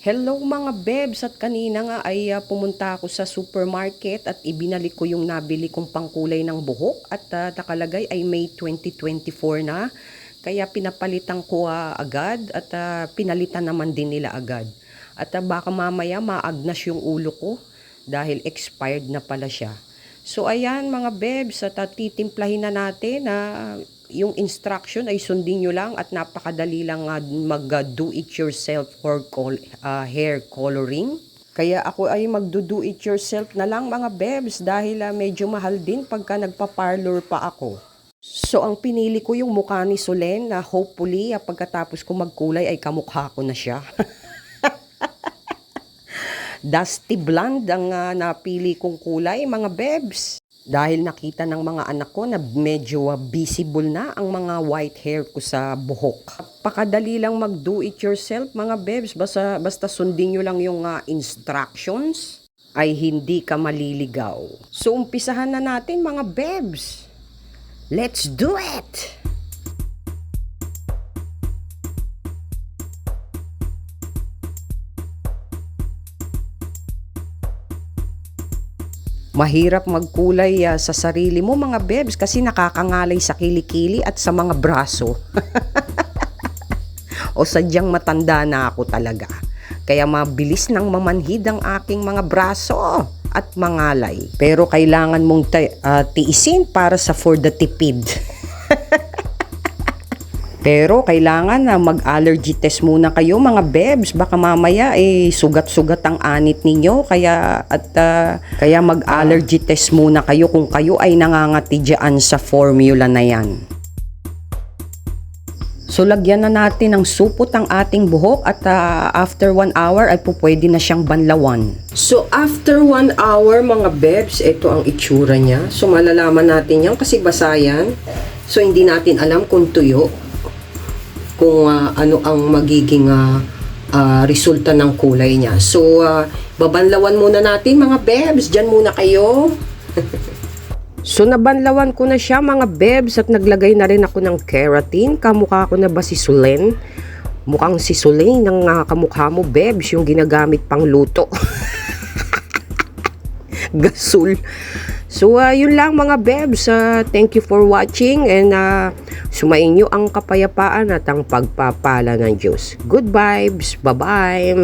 Hello mga bebs, at kanina nga ay pumunta ako sa supermarket at ibinalik ko yung nabili kong pangkulay ng buhok at nakalagay ay May 2024 na. Kaya pinapalitan ko agad at pinalitan naman din nila agad. At baka mamaya maagnas yung ulo ko dahil expired na pala siya. So ayan mga bebs, at titimplahin na natin yung instruction ay sundin nyo lang at napakadali lang mag-do it yourself for hair coloring. Kaya ako ay mag-do it yourself na lang mga bebs dahil medyo mahal din pagka nagpa-parlor pa ako. So ang pinili ko yung mukha ni Solen na hopefully pagkatapos ko magkulay ay kamukha ko na siya. Dusty blonde ang napili kong kulay mga bebs. Dahil nakita ng mga anak ko na medyo visible na ang mga white hair ko sa buhok. Pakadali lang mag-do it yourself mga bebs. Basta sundin nyo lang yung instructions ay hindi ka maliligaw. So umpisahan na natin mga bebs. Let's do it! Mahirap magkulay sa sarili mo mga bebs kasi nakakangalay sa kilikili at sa mga braso. O sadyang matanda na ako talaga. Kaya mabilis nang mamanhid ang aking mga braso at mangalay. Pero kailangan mong tiisin para sa for the tipid. Pero kailangan na mag-allergy test muna kayo mga bebs. Baka mamaya sugat-sugat ang anit ninyo. Kaya mag-allergy test muna kayo kung kayo ay nangangati dyan sa formula na yan. So lagyan na natin ng supot ang ating buhok at after 1 hour ay pwede na siyang banlawan. So after 1 hour mga bebs, ito ang itsura niya. So malalaman natin yan kasi basa yan. So hindi natin alam kung tuyo. Kung ano ang magiging resulta ng kulay niya. So, babanlawan muna natin mga bebs. Diyan muna kayo. So, nabanlawan ko na siya mga bebs at naglagay na rin ako ng keratin. Kamukha ko na ba si Solen? Mukhang si Solen ng kamukha mo bebs, yung ginagamit pang luto. Gasol. So, yun lang mga bebs. Thank you for watching and sumain nyo ang kapayapaan at ang pagpapala ng Diyos. Good vibes. Bye-bye.